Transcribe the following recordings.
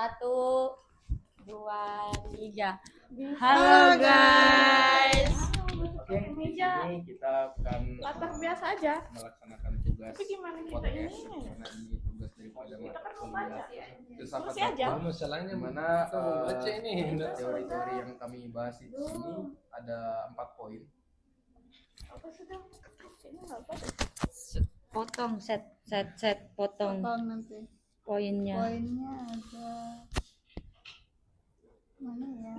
Satu, dua, tiga. Halo guys. Oke, di sini kita akan latar biasa aja melaksanakan tugas. Tapi gimana kita podcast, ini? karena ini tugas daripada Kita kan mau kuliah baca ya. filsafat Kursi aja. dakwah. Masalahnya Mana baca ini. teori-teori yang kami bahas di sini ada 4 poin. Apa sudah? Ini nggak apa. Potong set potong nanti poinnya. poinnya ada mana ya,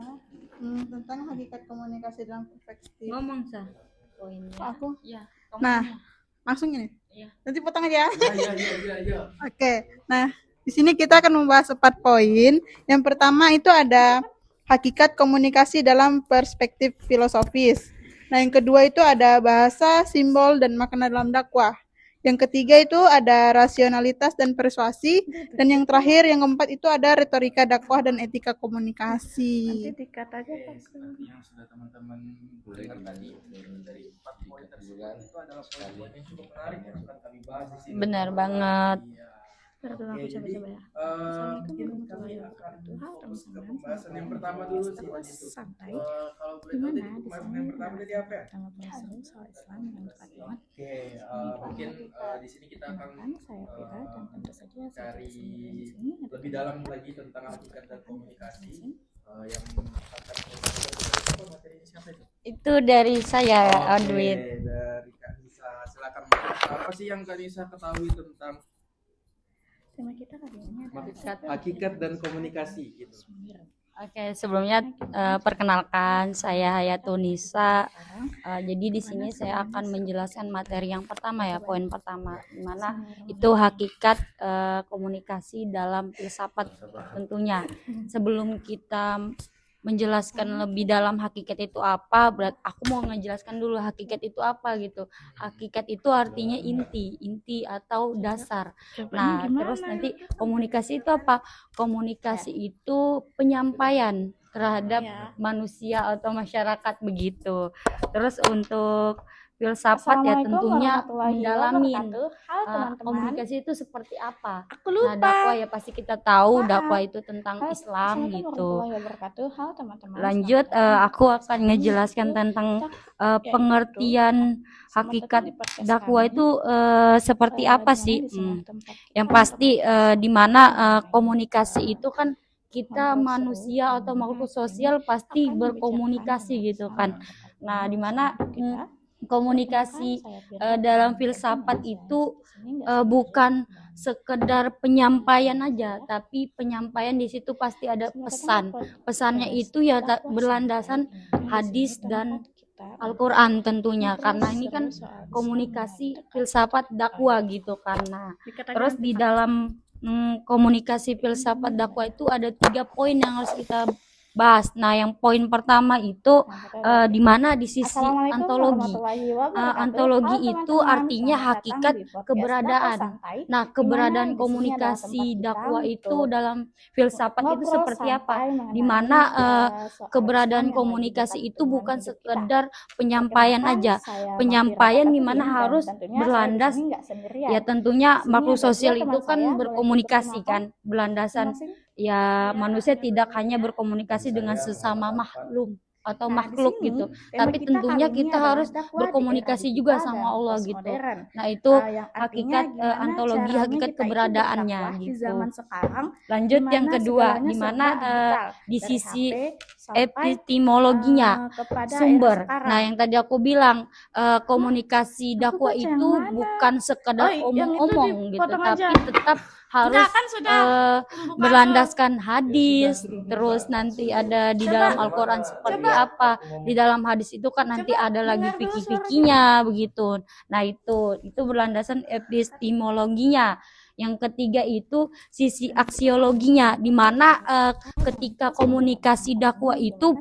tentang hakikat komunikasi dalam perspektif. Ngomong sah poinnya. Aku Ya. nah langsung ini Iya. nanti potong aja. Iya. Oke, nah di sini kita akan membahas 4 poin. Yang pertama itu ada hakikat komunikasi dalam perspektif filosofis. Nah, yang kedua itu ada bahasa, simbol, dan makna dalam dakwah. Yang ketiga itu ada rasionalitas dan persuasi. Dan yang terakhir, yang keempat itu ada retorika dakwah dan etika Nanti komunikasi. dikat aja Pak. Seperti yang sudah teman-teman dengar tadi dari 4 poin tersebut itu adalah poin-poin yang cukup menarik yang akan kami bahas di sini. Benar banget. Iya. Ntar dulu aku Oke, jadi coba-coba ya. mungkin kami akan fokus ke pembahasan yang pertama dulu sih tadi itu. Santai. Kalau boleh tahu jadi pembahasan yang pertama jadi apa ya? Pertama seru soal Islam yang tepat iman. Oke, mungkin di sini kita akan Saya Vira dan tentu saja saya cari di sini ada lebih dalam lagi tentang hakikat dan komunikasi yang akan kita materi ini siapa itu? Itu dari saya, Odwin. Oke, dari Kak Nisa. Silakan. Apa sih yang Kak Nisa ketahui tentang tema kita kali ini ada hakikat dan komunikasi gitu? Oke, sebelumnya perkenalkan saya Hayatunisa. Jadi di sini saya akan menjelaskan materi yang pertama ya, poin pertama, di mana itu hakikat komunikasi dalam filsafat tentunya. Sebelum kita menjelaskan lebih dalam hakikat itu apa, berarti aku mau ngejelaskan dulu hakikat itu apa gitu. Hakikat itu artinya inti atau dasar. Nah, terus nanti komunikasi itu apa? Komunikasi itu penyampaian terhadap manusia atau masyarakat begitu. Terus untuk filsafat ya tentunya mendalami komunikasi itu seperti apa. Aku lupa. Nah, dakwah ya pasti kita tahu dakwah itu tentang Islam gitu. Lanjut, aku akan ngejelaskan tentang pengertian hakikat dakwah itu seperti apa sih? Yang pasti di mana komunikasi itu kan kita manusia atau makhluk sosial pasti berkomunikasi gitu kan. Nah, di mana komunikasi dalam filsafat itu bukan sekedar penyampaian aja, tapi penyampaian di situ pasti ada pesan. Pesannya itu ya berlandasan hadis dan Al-Quran tentunya, karena ini kan komunikasi filsafat dakwah gitu kan. Nah, terus di dalam komunikasi filsafat dakwah itu ada 3 poin yang harus kita bahas. Nah, yang poin pertama itu di mana di sisi ontologi. Ontologi itu artinya hakikat keberadaan. Nah, keberadaan komunikasi dakwah itu dalam filsafat itu seperti apa? Di mana keberadaan komunikasi itu bukan sekedar penyampaian aja. Penyampaian di mana harus berlandas ya tentunya makhluk sosial itu kan berkomunikasi kan, berlandasan ya manusia tidak hanya berkomunikasi dengan sesama makhluk gitu, tapi tentunya kita harus berkomunikasi juga sama Allah gitu. Nah, itu hakikat ontologi, hakikat keberadaannya gitu. Lanjut yang kedua, di mana di sisi epistemologinya, sumber. Nah, yang tadi aku bilang komunikasi dakwah itu bukan sekedar omong-omong gitu, tapi tetap harus berlandaskan hadis. Terus nanti ada di dalam Al-Quran seperti apa, di dalam hadis itu kan nanti ada lagi fikih-fikihnya begitu. Nah, itu berlandasan epistemologinya. Yang ketiga itu sisi aksiologinya, di mana ketika komunikasi dakwah itu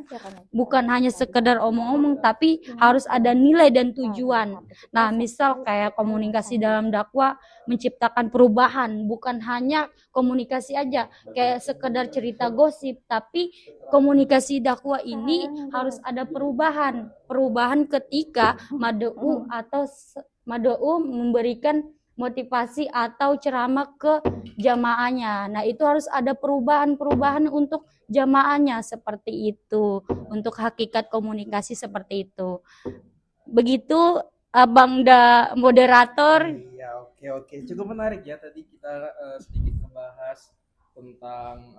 bukan hanya sekedar omong-omong, tapi harus ada nilai dan tujuan. Nah, misal kayak komunikasi dalam dakwah menciptakan perubahan, bukan hanya komunikasi aja kayak sekedar cerita gosip, tapi komunikasi dakwah ini harus ada perubahan ketika mad'u memberikan motivasi atau ceramah ke jamaahnya. Nah, itu harus ada perubahan-perubahan untuk jamaahnya seperti itu. Untuk hakikat komunikasi seperti itu. Begitu Abang moderator. Iya, oke. Cukup menarik ya, tadi kita sedikit membahas tentang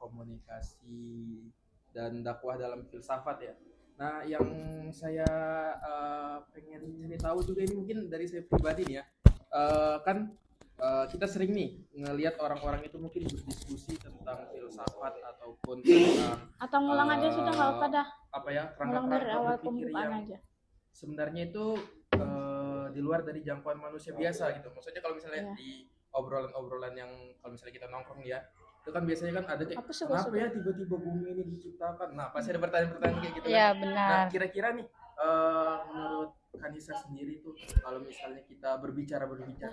komunikasi dan dakwah dalam filsafat ya. Nah, yang saya pengen cari tahu juga ini mungkin dari saya pribadi nih ya. Kita sering nih ngelihat orang-orang itu mungkin berdiskusi tentang filsafat ataupun tentang atau ngulang aja sudah nggak apa dah. Apa ya, Ngulang dari awal berpikir pembukaan yang aja. sebenarnya itu di luar dari jangkauan manusia biasa gitu. Maksudnya kalau misalnya di obrolan-obrolan yang kalau misalnya kita nongkrong ya, itu kan biasanya kan ada kayak kenapa ya tiba-tiba bumi ini diciptakan. Nah, pasti ada pertanyaan-pertanyaan kayak gitu Ya, kan. benar. Nah, kira-kira nih menurut Kanisa sendiri tuh kalau misalnya kita berbicara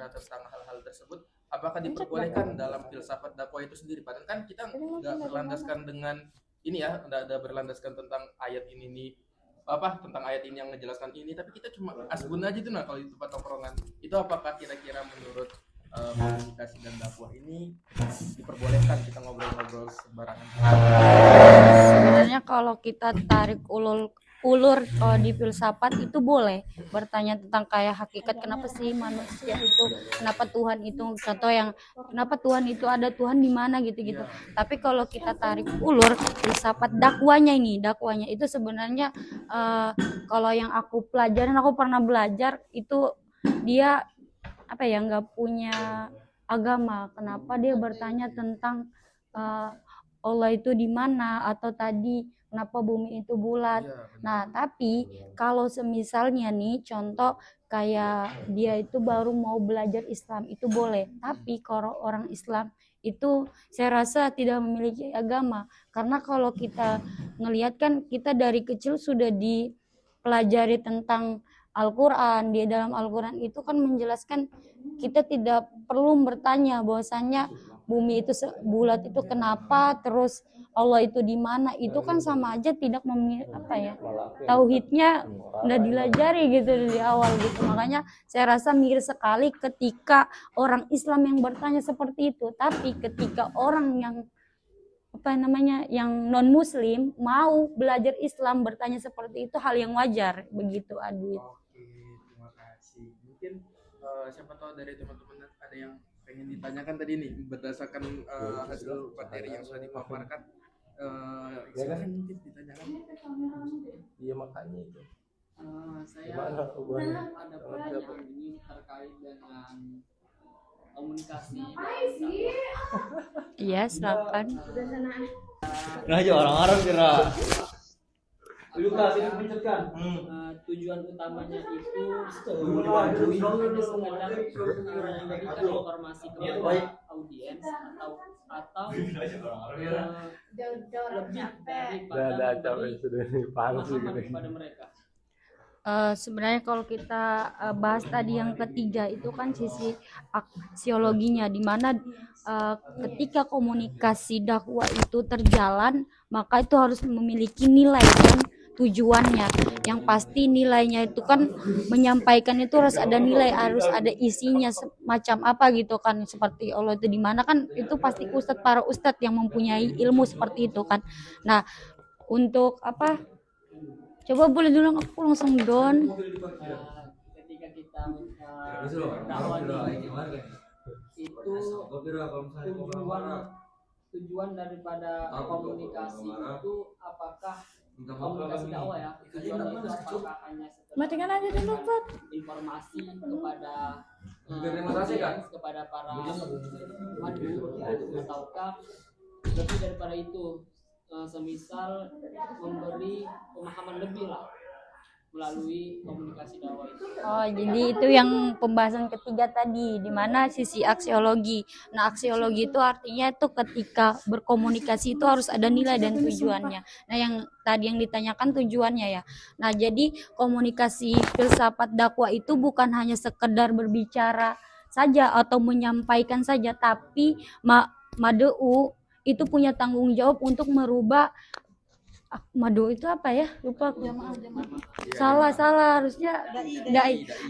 tentang hal-hal tersebut, apakah diperbolehkan dalam filsafat dakwah itu sendiri? Padahal kan kita nggak berlandaskan dengan ini ya, nggak ada berlandaskan tentang ayat ini nih, tentang ayat ini yang menjelaskan ini, tapi kita cuma asbun aja tuh. Nah, kalau di tempat tongkrongan itu apakah kira-kira menurut komunikasi dan dakwah ini diperbolehkan kita ngobrol-ngobrol sembarangan? Sebenarnya kalau kita tarik ulur di filsafat itu boleh bertanya tentang kayak hakikat kenapa sih manusia itu, kenapa Tuhan itu, contoh yang kenapa Tuhan itu ada, Tuhan di mana gitu-gitu. Tapi kalau kita tarik ulur filsafat dakwanya itu sebenarnya kalau yang aku pelajarin, aku pernah belajar itu dia nggak punya agama. Kenapa dia bertanya tentang Allah itu di mana, atau tadi kenapa bumi itu bulat. Nah, tapi kalau semisalnya nih contoh kayak dia itu baru mau belajar Islam itu boleh. Tapi kalau orang Islam itu saya rasa tidak memiliki agama. Karena kalau kita ngelihat kan kita dari kecil sudah dipelajari tentang Al-Quran. Di dalam Al-Quran itu kan menjelaskan kita tidak perlu bertanya bahwasanya bumi itu bulat itu kenapa, terus Allah itu di mana. Itu kan sama aja tidak tauhidnya udah dilajari gitu dari awal gitu. Makanya saya rasa miris sekali ketika orang Islam yang bertanya seperti itu. Tapi ketika orang yang yang non muslim mau belajar Islam bertanya seperti itu hal yang wajar begitu, Adit. Oke, terima kasih. Mungkin siapa tahu dari teman-teman ada yang pengen ditanyakan tadi nih berdasarkan hasil materi yang sudah dipaparkan. Silakan mungkin ditanyakan. Iya, makanya itu. Saya ada pertanyaan ini terkait dengan komunikasi. Iya, silakan. Nah, aja orang-orang kira. Tujuan utamanya itu hanya sekedar memberikan informasi kepada audiens atau lebih daripada pemahaman kepada mereka. Sebenarnya kalau kita bahas tadi yang ketiga itu kan sisi aksiologinya, di mana ketika komunikasi dakwah itu terjalan maka itu harus memiliki nilai dan tujuannya. Yang pasti nilainya itu kan menyampaikan itu harus ada nilai, harus ada isinya semacam apa gitu kan, seperti Allah itu di mana kan itu pasti para ustadz yang mempunyai ilmu seperti itu kan. Nah, untuk coba boleh dulu aku langsung down. Ketika kita berdakwah itu tujuan daripada komunikasi itu apakah komunikasi dakwah ya, tujuannya itu apakah hanya matikan aja dulu, Pak. Informasi kepada kepada para madu, ataukah lebih daripada itu, semisal memberi pemahaman lebih lah melalui komunikasi dakwah itu. Oh, jadi itu yang pembahasan ketiga tadi, di mana sisi aksiologi. Nah, aksiologi itu artinya itu ketika berkomunikasi itu harus ada nilai dan tujuannya. Nah, yang tadi yang ditanyakan tujuannya ya. Nah, jadi komunikasi filsafat dakwah itu bukan hanya sekedar berbicara saja atau menyampaikan saja, tapi mad'u itu punya tanggung jawab untuk merubah madu itu apa ya? Lupa aku. Jamaah. Salah harusnya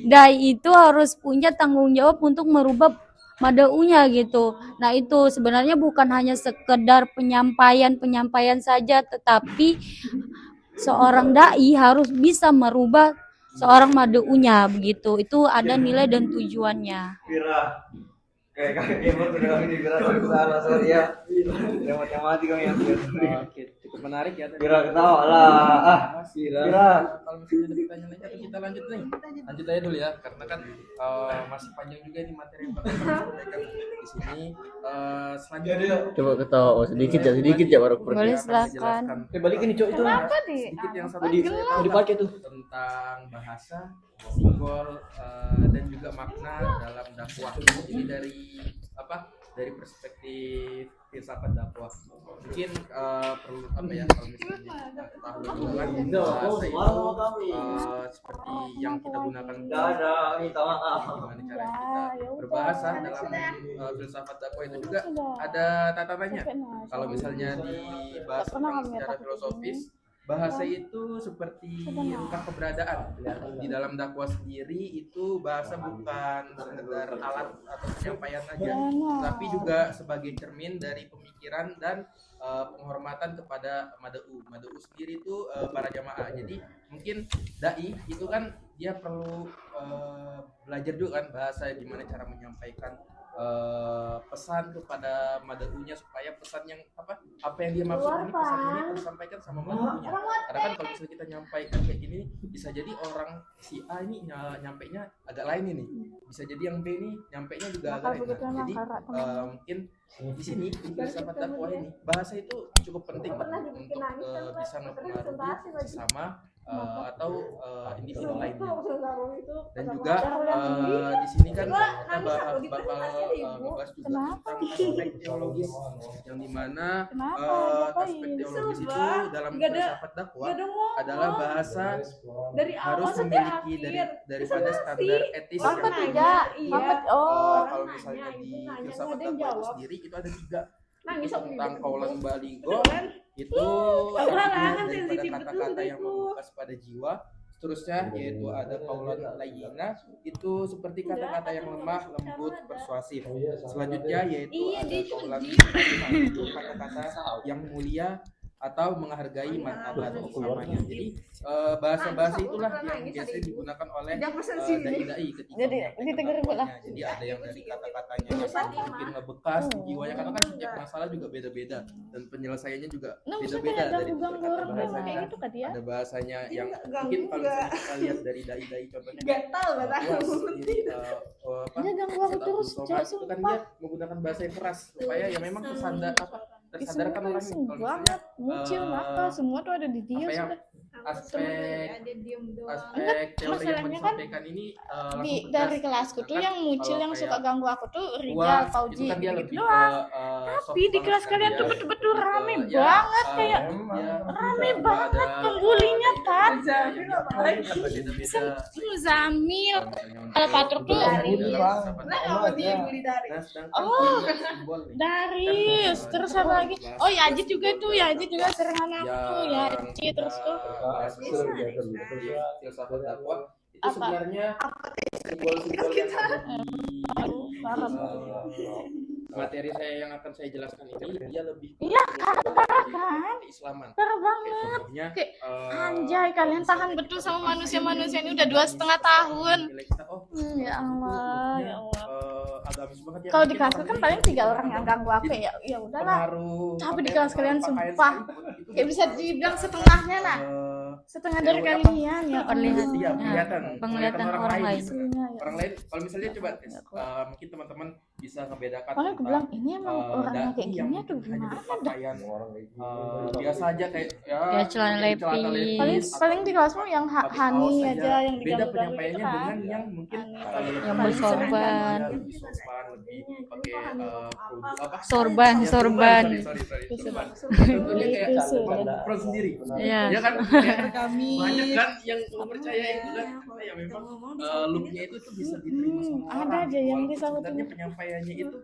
dai itu harus punya tanggung jawab untuk merubah madaunya gitu. Nah, itu sebenarnya bukan hanya sekedar penyampaian saja, tetapi seorang dai harus bisa merubah seorang madaunya begitu. Itu ada nilai dan tujuannya. Kayak kami salah sorry ya. Yang mati kami yang Oke, cukup menarik ya. Bira ketawa lah. Bira. Kalau misalnya ada pertanyaan lagi, kita lanjut nih. Lanjut aja dulu ya, karena kan masih panjang juga nih materi yang bakal kita sampaikan di sini. Selanjutnya Coba ketawa sedikit ya baru Boleh silakan. balikin nih cok itu. Kenapa nih? sedikit yang satu lagi saya tahu dipakai tuh. tentang bahasa, simbol, dan juga makna dalam dakwah. Ini dari dari perspektif filsafat dakwah. Mungkin perlu apa ya, kalau misalnya kita tahu dulu kan bahasa itu seperti yang kita gunakan gimana cara kita berbahasa dalam filsafat dakwah itu juga ada tatatannya. Kalau misalnya dibahas secara filosofis, bahasa itu seperti rangka keberadaan. Di dalam dakwah sendiri itu bahasa bukan sekedar alat atau penyampaian saja, tapi juga sebagai cermin dari pemikiran dan penghormatan kepada mad'u sendiri itu para jamaah. Jadi mungkin dai itu kan dia perlu belajar juga kan bahasa, gimana cara menyampaikan pesan kepada mad'unya supaya pesan yang apa yang dia maksud ini pesannya ini tersampaikan sama mad'unya. Karena kan kalau misalnya kita nyampaikan kayak gini, bisa jadi orang si A ini nyampainya agak lain ini, bisa jadi yang B ini nyampainya juga agak lain. Jadi mungkin di sini di filsafat dakwah ini bahasa itu cukup penting untuk bisa mempengaruhi sesama atau individu lainnya. Dan juga di sini kan kita bakal ngebahas juga tentang aspek teologis, yang dimana aspek teologis itu dalam filsafat dakwah adalah bahasa harus memiliki daripada standar etis yang tinggi. Kalau misalnya di filsafat dakwah itu sendiri itu ada 3, itu tentang kaulan baligo, itu daripada kata-kata yang membekas pada jiwa. Seterusnya yaitu ada kaulan layyina, itu seperti kata-kata yang lemah, lembut, persuasif. Selanjutnya yaitu ada kaulan karimah, itu kata-kata yang mulia atau menghargai martabat sesamanya. Jadi bahasa-bahasa itulah yang biasanya digunakan oleh dai-dai ketika menyampaikan. Jadi ada yang dari kata-katanya yang mungkin ngebekas di jiwanya, karena kan setiap masalah juga beda-beda dan penyelesaiannya juga beda-beda dari berkata bahasanya. Ada bahasanya yang mungkin kalau misalnya kita lihat dari dai-dai, contohnya sendiri itu kan dia menggunakan bahasa yang keras supaya ya memang tersadarkan orang ini. Kalau misalnya semua tuh ada di dia apa aspek teori yang disampaikan ini dari kelasku tuh yang muncul yang suka ganggu aku tuh Rijal, Fauji gitu doang. Tapi di kelas kalian tuh betul-betul rame banget, kayak rame banget pembulinya kan. Muzamil, Al-Fatur tuh Darius, terus apa lagi? Oh Yazid juga tuh, Yazid juga serangan aku tuh, Yazid terus tuh. Filsafat dakwah itu sebenarnya simbol-simbol yang ada di materi saya yang akan saya jelaskan ini, dia lebih keislaman. Parah banget. Kayak anjay, kalian tahan betul sama manusia-manusia ini udah 2,5 tahun. Ya Allah, ya Allah. Kalau di kelas kan paling 3 orang yang ganggu aku ya. Ya udahlah. Tapi di kelas kalian sumpah kayak bisa dibilang setengahnya lah. Setengah dari kalian ya penglihatan orang lain. Orang lain kalau misalnya coba mungkin teman-teman bisa ngebedakan. Makanya aku bilang ini emang orangnya kayak gini tuh gimana dah. Biasa aja kayak ya celana lepis. Paling di kelasmu yang Hani aja yang beda diganggu penyampaiannya gitu kan. dengan yang mungkin yang bersorban, lebih pakai sorban. Contohnya kayak pro sendiri. Iya. Ya kan? Banyak kan yang percaya itu kan, ya memang looknya itu tuh bisa diterima sama orang. Ada aja yang bisa sebenarnya penyampaian penyampaiannya itu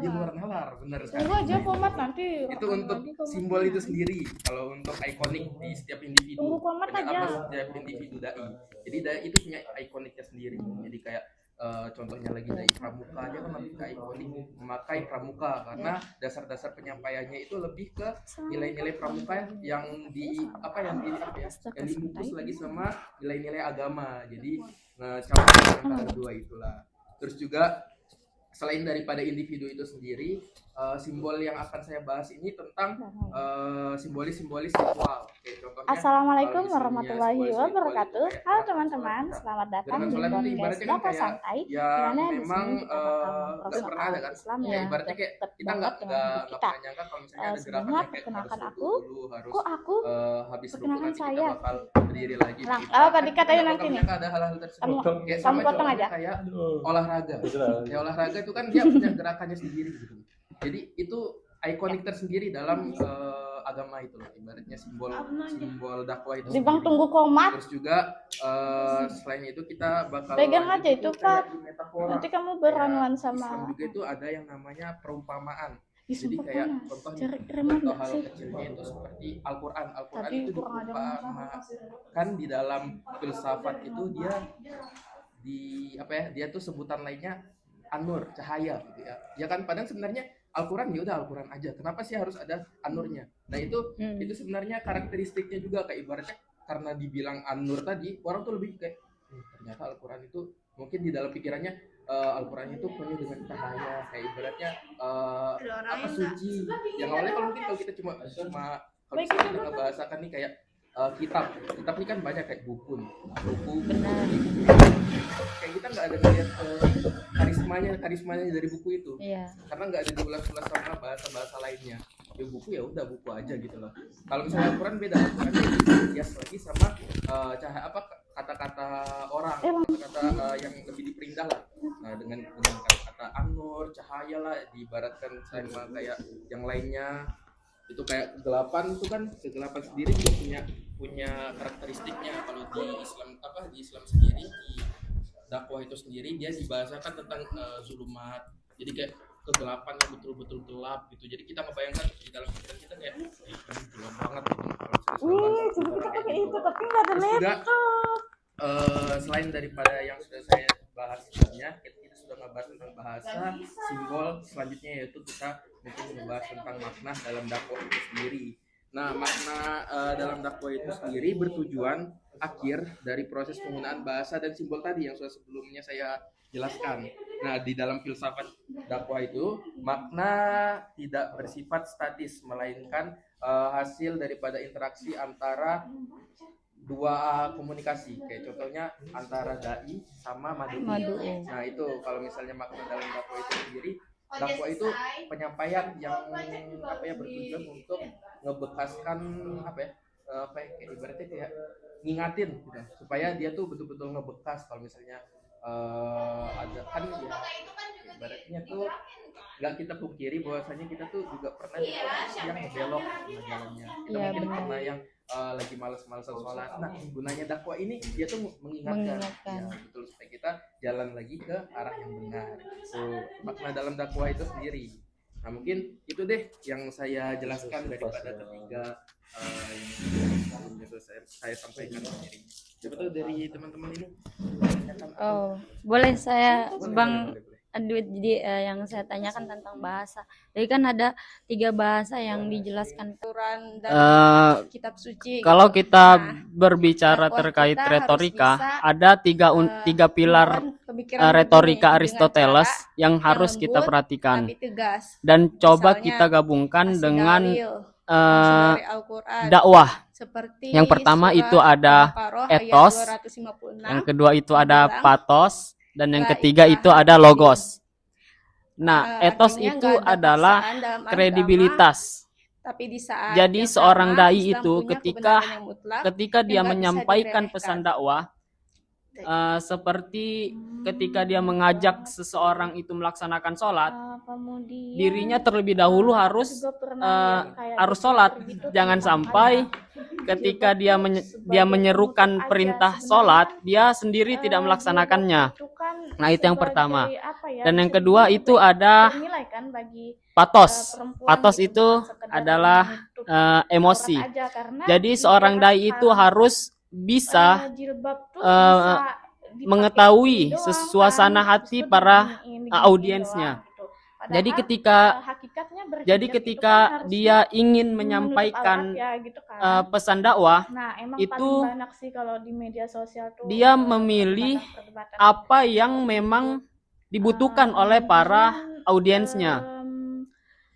di luar nalar, benar sekali. Tunggu aja komat nanti. Itu untuk simbol itu sendiri. Kalau untuk ikonik di setiap individu, Tunggu komat aja. setiap individu dai. Jadi dai itu punya ikoniknya sendiri. Jadi kayak contohnya lagi dai pramuka, dia kan lebih ke ikonik memakai pramuka karena dasar-dasar penyampaiannya itu lebih ke nilai-nilai pramuka yang dibungkus lagi sama nilai-nilai agama. Jadi campur antara dua itulah. Terus juga selain daripada individu itu sendiri, simbol yang akan saya bahas ini tentang simbolis ritual. Contohnya, Assalamualaikum warahmatullahi wabarakatuh. Halo teman-teman, selamat datang di podcast Data Santai. Ya Dimana di memang sini kita akan nggak pernah ada kan? Islam Ya, yang ibaratnya kayak dekat kita banget dengan hidup kita. pernah nyangka kalau misalnya ada Sebelumnya gerakan kayak perkenalkan harus aku. dulu, harus Kok aku? habis Perkenalkan nanti saya. kita bakal berdiri lagi. Nah, apa dikatakan nanti nih? Ada hal-hal tersebut. Kamu- Kayak kamu sama potong contohnya aja. kayak olahraga. Ya olahraga itu kan dia punya gerakannya sendiri gitu. Jadi itu ikonik tersendiri dalam agama itu loh. Ibaratnya simbol dakwah itu. Di Bang sendiri. tunggu komat. Terus juga selain itu kita bakal Pegang aja itu, kayak Pak. di metafora. Nanti kamu beranuan Islam sama juga itu ada yang namanya perumpamaan. Ih, Jadi sumpah kayak panas. contohnya Cari remote contoh nggak hal sih? kecilnya itu seperti Al-Quran. Al-Quran Tadi itu kurang ada kan di dalam filsafat itu dia dia tuh sebutan lainnya An-Nur, cahaya gitu ya. Ya kan padahal sebenarnya Al-Quran ya udah Al-Quran aja. Kenapa sih harus ada An-Nurnya? Nah itu sebenarnya karakteristiknya juga kayak ibaratnya karena dibilang An-Nur tadi, orang tuh lebih kayak ternyata Al-Quran itu mungkin di dalam pikirannya Al-Quran itu penuh dengan cahaya, kayak ibaratnya suci. Yang awalnya kalau kita cuma kalau misalnya kita ngebahasakan nih kayak kitab ini kan banyak kayak buku Benar. kayak kita nggak ada ngeliat karismanya dari buku itu. Iya. Karena nggak ada diulas-ulas sama bahasa lainnya. Ya buku ya udah buku aja gitu loh. Kalau misalnya Al-Quran beda, Al-Quran dihias lagi sama kata-kata orang, kata-kata yang lebih diperindah lah. Nah dengan kata-kata An-Nur, cahaya lah, diibaratkan sama kayak yang lainnya. Itu kayak kegelapan itu kan, kegelapan sendiri juga punya karakteristiknya. Kalau di Islam sendiri, di dakwah itu sendiri dia dibahasakan tentang zulumat. Jadi kayak kegelapan yang betul-betul gelap gitu. Jadi kita ngebayangkan di dalam pikiran kita kayak ini gelap banget gitu. Coba kita pakai itu tapi nggak ada laptop. Selain daripada yang sudah saya bahas sebelumnya, kita sudah ngebahas tentang bahasa, simbol. Selanjutnya yaitu kita mungkin membahas tentang makna dalam dakwah itu sendiri. Nah, makna dalam dakwah itu sendiri bertujuan akhir dari proses penggunaan bahasa dan simbol tadi yang sudah sebelumnya saya jelaskan. Nah, di dalam filsafat dakwah itu makna tidak bersifat statis, melainkan hasil daripada interaksi antara dua komunikasi, kayak contohnya antara dai sama mad'u. Nah itu kalau misalnya makna dalam dakwah itu sendiri, dakwah itu penyampaian yang bertujuan untuk ngebekaskan kayak ibaratnya kayak ngingatin gitu, supaya dia tuh betul-betul ngebekas. Kalau misalnya ada kan ya ibaratnya tuh nggak kita pungkiri bahwasanya kita tuh juga pernah yang ngebelok jalannya. Kita mungkin pernah yang lagi malas-malasan sholat. Nah gunanya dakwah ini dia tuh mengingatkan. Ya, betul, supaya kita jalan lagi ke arah yang benar. Makna dalam dakwah itu sendiri. Nah mungkin itu deh yang saya jelaskan daripada ketiga yang saya sampaikan sendiri. Coba tuh dari teman-teman ini. Boleh saya Bang Adwit, jadi yang saya tanyakan tentang bahasa. Jadi kan ada 3 bahasa yang dijelaskan Quran dan kitab suci. Kalau kita berbicara terkait retorika, ada tiga pilar retorika Aristoteles yang harus kita perhatikan. Dan coba kita gabungkan dengan dakwah. Yang pertama itu ada etos, yang kedua itu ada pathos, dan yang ketiga itu ada logos. Nah, etos itu adalah kredibilitas. Jadi seorang dai itu ketika dia menyampaikan pesan dakwah, seperti ketika dia mengajak seseorang itu melaksanakan sholat, dirinya terlebih dahulu harus sholat. Jangan sampai ketika dia menyerukan perintah sholat, dia sendiri tidak melaksanakannya. Nah, itu yang pertama. Ya, Dan yang kedua itu ada kan, bagi patos. perempuan Patos gitu, itu bukan sekedar adalah menutup emosi. aurat aja, karena Jadi di seorang era dai itu sekarang, harus bisa jilbab tuh eh, bisa dipakai mengetahui gini doang, suasana kan. hati Habis itu para diginiin audiensnya. doang, gitu. Jadi Padahal, ketika hakikatnya jadi berhijab itu ketika kan harusnya dia ingin menutup menyampaikan aurat ya, gitu kan. pesan dakwah, Nah, emang itu paling banyak sih kalau di media sosial tuh dia memilih perdebatan-perdebatan apa yang seperti memang itu. dibutuhkan oleh para Kemudian, audiensnya.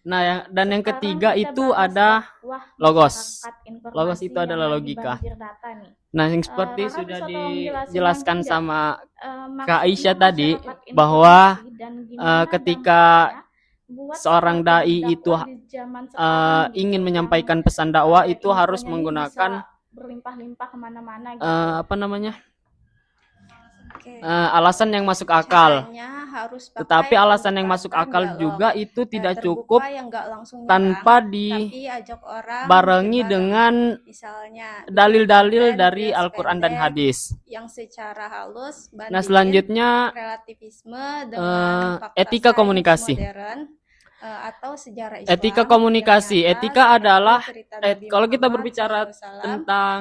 Nah, dan yang sekarang ketiga kita itu bahas ada dakwah logos. masyarakat informasi Logos itu yang adalah lagi logika. banjir data nih. Nah, yang seperti Rara sudah bisa tolong jelasin dijelaskan lagi nggak, sama Kak maksudnya Aisyah tadi, masyarakat bahwa informasi dan gimana ketika dampaknya buat seorang strategi dai itu dakwah di zaman sekarang gitu, ingin yang menyampaikan pesan dakwah itu harus infonya ini menggunakan bisa berlimpah-limpah kemana-mana gitu. apa namanya? Alasan yang masuk akal. Tetapi alasan yang masuk akal juga itu tidak cukup tanpa dibarengi dengan dalil-dalil dari Al-Quran dan hadis. Yang secara halus Nah, selanjutnya relativisme dengan fakta etika sains komunikasi. modern atau sejarah Islam. Etika komunikasi. Yang Etika nyata adalah seperti cerita Nabi kalau kita Muhammad berbicara SAW, tentang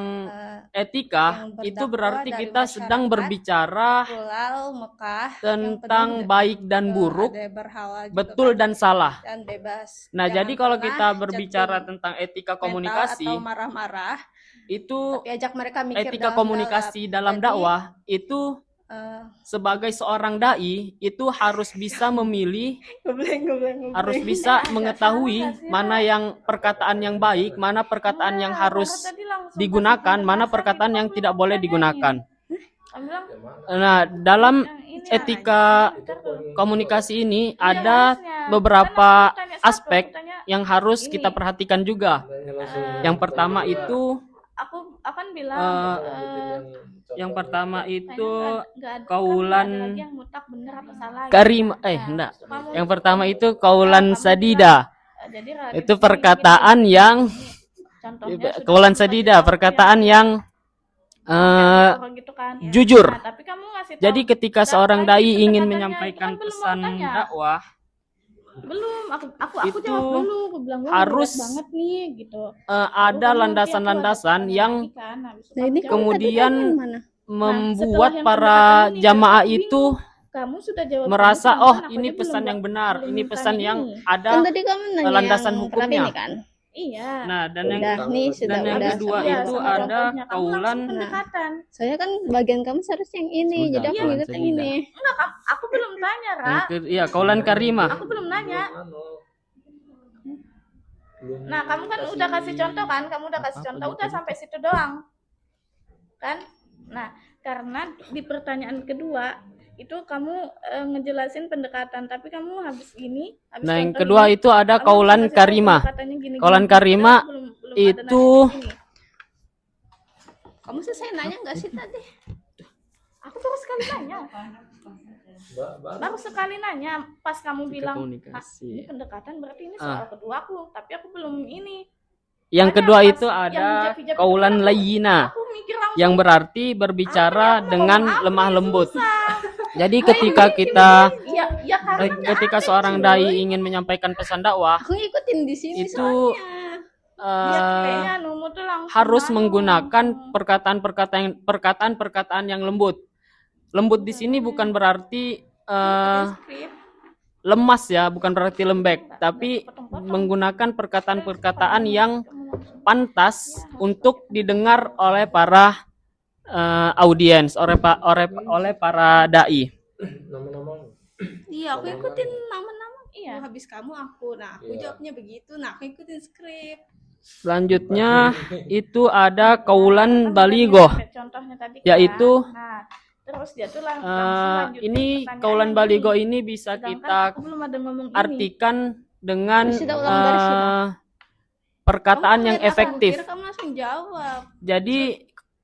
etika, yang itu berdakwah berarti dari kita sedang masyarakat berbicara Hulal Mekah yang tentang penuh baik dan buruk, ada berhala juga betul kan, dan salah. dan bebas. Nah, Jangan jadi kalau pernah kita berbicara jatuh tentang etika mental komunikasi, atau marah-marah, itu tapi ajak mereka mikir etika dalam komunikasi dalam Jadi, dakwah itu sebagai seorang dai itu harus bisa memilih, harus bisa mengetahui mana yang perkataan yang baik, mana perkataan yang harus digunakan, mana perkataan yang tidak boleh digunakan. Nah, dalam etika komunikasi ini ada beberapa aspek yang harus kita perhatikan juga. Yang pertama itu aku akan bilang yang pertama itu nggak ada- kaulan kan nggak ada lagi yang mutlak benar atau salah gitu. karim Nah, enggak. kamu- Yang pertama itu kaulan kamu sadida. bilang, jadi relatif Itu ini perkataan gini, yang contohnya sudah kaulan kamu sadida, kasih tahu perkataan yang gitu kan. jujur. Nah, tapi kamu ngasih tahu Jadi ketika dan seorang lagi dai ingin pendekatannya itu menyampaikan kan belum pesan mau tanya. dakwah, Belum, aku Itu jawab dulu, aku bilang gue harus berat banget nih gitu. ada landasan-landasan yang kemudian membuat para jamaah itu kamu sudah jawab merasa ini, oh sedangkan aku ini aja pesan belum- yang benar, belum ini pesan tanya yang ini. ada kan tadi kamu nanya landasan yang hukumnya. terakhir kan. Iya. Nah, dan yang Udah, nih, sudah, dan yang udah. kedua Iya, itu sama ada contohnya. Kamu kaulan langsung pendekatan. Soalnya kan bagian kamu seharusnya yang ini, Sudah, jadi aku kaulan ngikut yang sadida. ini. Enggak, aku belum tanya, Ra. iya kaulan karimah. Aku belum nanya. Nah, kamu kan udah kasih contoh kan? Kamu udah kasih contoh, udah sampai situ doang. Kan? Nah, karena di pertanyaan kedua itu kamu ngejelasin pendekatan, tapi kamu habis ini, habis Nah, yang contoh kedua ini, itu ada kamu kaulan kasih tahu karimah. pendekatannya gini, Kaulan gini. karimah Padahal belum ada itu nanya di sini. Kamu selesai nanya nggak sih tadi? Aku baru sekali nanya. Baru sekali nanya pas kamu bilang Komunikasi. ini pendekatan, berarti ini soal kedua aku, tapi aku belum ini. Yang Banyak kedua pas itu yang ada hijab-hijab itu kaulan kan layyina, aku mikir langsung, yang berarti berbicara aku dengan ngomong apa lemah nih, lembut. susah. Jadi ketika kita Ya karena ketika seorang dai ingin menyampaikan pesan dakwah Aku ngikutin di sini itu soalnya. kayaknya Numu tuh langsung harus anu, menggunakan langsung perkataan yang lembut. Lembut di sini bukan berarti Skrip. lemas ya, bukan berarti lembek, tapi menggunakan perkataan-perkataan yang pantas untuk didengar oleh para audiens, oleh para dai. Iya, aku ikutin nama-nama. Iya. Habis kamu aku. Nah, aku jawabnya begitu. Nah, aku ikutin skrip. Selanjutnya itu ada kaulan baligoh, contohnya tadi kan. yaitu Nah, terus dia tuh langsung lanjutin ini pertanyaannya kaulan gini. baligo ini bisa Sedangkan kita aku belum ada ngomong ini. artikan dengan Bisa ulang garis gitu. perkataan Kamu yang ngeliat aku, efektif. kira kamu langsung jawab. Jadi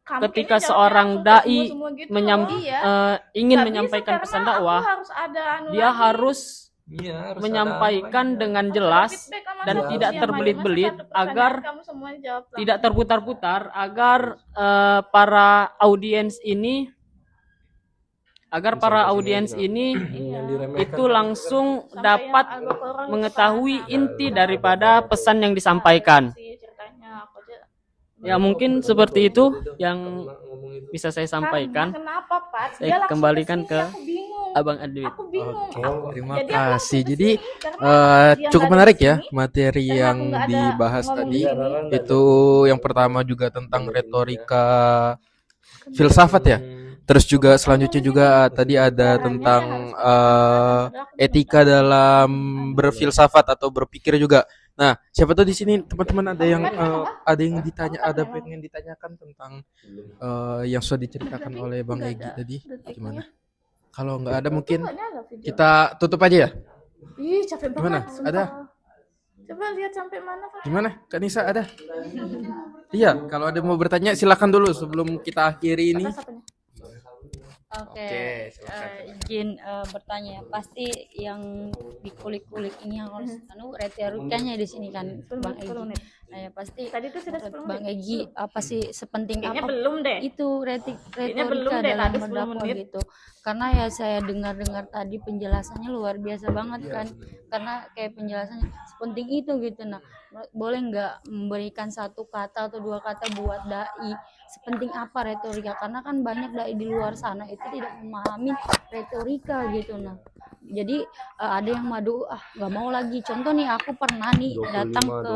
Kamu ketika kayaknya seorang jawabnya dai langsung semua gitu. Iya. ingin Nggak menyampaikan bisa, pesan karena dakwah, aku harus ada anu dia lagi. harus Iya, harus menyampaikan ada dengan Harus jelas ada feedback sama dan satu tidak yang terbelit-belit, masa satu pertanyaan agar kamu semuanya jawab langsung. tidak terputar-putar, agar para audiens ini agar para audiens ini itu langsung dapat mengetahui inti daripada pesan yang disampaikan. Ya mungkin seperti itu yang bisa saya sampaikan. Kenapa, Pak? Saya kembalikan ke Abang Adwit. Terima kasih. Jadi cukup menarik ya materi yang dibahas tadi. Itu yang pertama juga tentang retorika filsafat ya. Terus juga selanjutnya juga tadi ada tentang etika dalam berfilsafat atau berpikir juga. Nah, siapa tahu di sini teman-teman ada yang pengen ditanyakan tentang yang sudah diceritakan oleh Bang Egy tadi. Gimana? Kalau nggak ada mungkin kita tutup aja ya. Ih, capek banget. Gimana? Ada? Coba lihat sampai mana, Pak. Gimana? Kak Nisa ada? Iya, kalau ada mau bertanya silakan dulu sebelum kita akhiri ini. Oke, izin bertanya. Pasti yang dikulik-kulik ini yang harus retorikanya di sini kan, Bang Egy. Nah, ya pasti Tadi itu sudah Bang Egy apa sih sepenting Kayaknya apa belum deh. itu retorika dalam berdakwah gitu. Karena ya saya dengar-dengar tadi penjelasannya luar biasa banget kan. Karena kayak penjelasannya sepenting itu gitu. Nah, boleh nggak memberikan satu kata atau dua kata buat dai sepenting apa retorika, karena kan banyak dai di luar sana itu tidak memahami retorika gitu. Nah, jadi ada yang madu nggak mau lagi. Contoh nih, aku pernah nih datang ke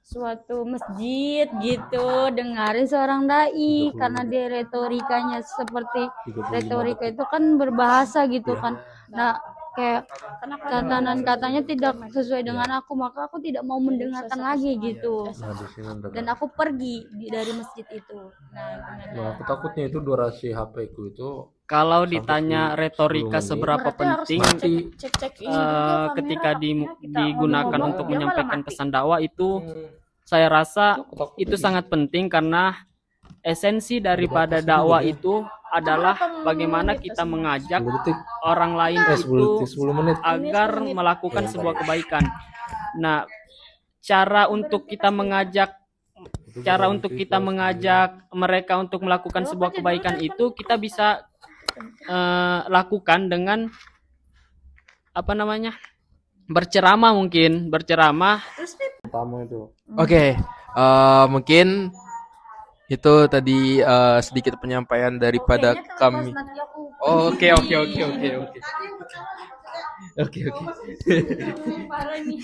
suatu masjid gitu, dengarin seorang dai karena dia retorikanya seperti retorika itu kan berbahasa gitu kan. Nah, kayak katanya tidak sesuai dengan aku, maka aku tidak mau mendengarkan lagi gitu. Dan aku pergi dari masjid itu. Nah, aku takutnya itu durasi HP ku itu kalau ditanya retorika seberapa penting ketika digunakan untuk menyampaikan pesan dakwah itu, saya rasa itu sangat penting karena esensi daripada dakwah itu adalah bagaimana kita mengajak orang lain itu agar melakukan sebuah kebaikan. Nah, cara untuk kita mengajak mereka untuk melakukan sebuah kebaikan itu kita bisa lakukan dengan berceramah mungkin. pertama itu. Oke, mungkin itu tadi sedikit penyampaian daripada kami. Oke.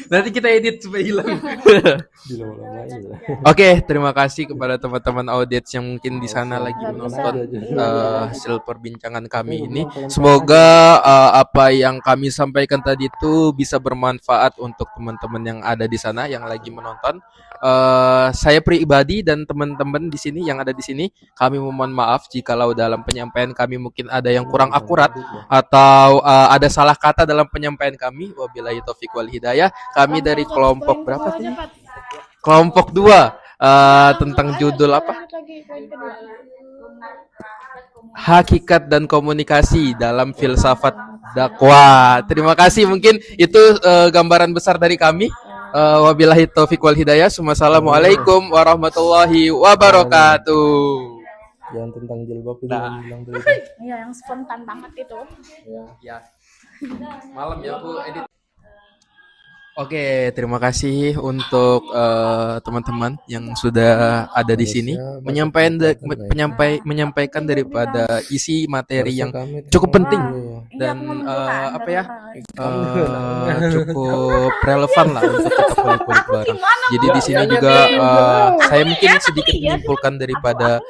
Nanti kita edit supaya hilang. Oke, terima kasih kepada teman-teman audiens yang mungkin di sana lagi menonton hasil perbincangan kami ini. Semoga apa yang kami sampaikan tadi itu bisa bermanfaat untuk teman-teman yang ada di sana yang lagi menonton. Saya pribadi dan teman-teman di sini yang ada di sini, kami mohon maaf jikalau dalam penyampaian kami mungkin ada yang kurang akurat atau ada salah kata dalam penyampaian kami. Wabillahi taufiq wal hidayah. Kami dari kelompok berapa tadi? Kelompok 2 tentang judul apa? Hakikat dan komunikasi dalam filsafat dakwah. Terima kasih, mungkin itu gambaran besar dari kami. Wabillahi taufiq wal hidayah. Wassalamualaikum warahmatullahi wabarakatuh. Yang tentang jilbab itu bilang tadi. Iya, yang spontan banget itu. Ya. Malam ya aku edit. Oke, terima kasih untuk teman-teman yang sudah ada di sini menyampaikan daripada isi materi yang cukup penting dan cukup relevan lah untuk kita kulik-kulik bareng. Jadi di sini juga saya mungkin sedikit menyimpulkan daripada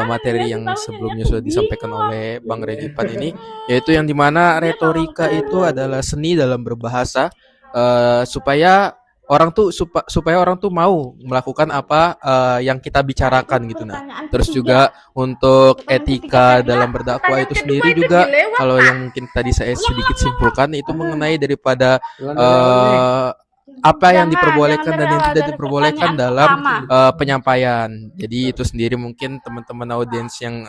materi yang sebelumnya sudah disampaikan oleh Bang Regipan ini, yaitu yang dimana retorika itu adalah seni dalam berbahasa. Supaya orang tuh mau melakukan apa yang kita bicarakan gitu. Nah, terus juga untuk etika dalam berdakwah itu sendiri juga, kalau yang mungkin tadi saya sedikit simpulkan itu mengenai daripada apa yang diperbolehkan dan yang tidak diperbolehkan dalam penyampaian. Jadi itu sendiri mungkin teman-teman audiens yang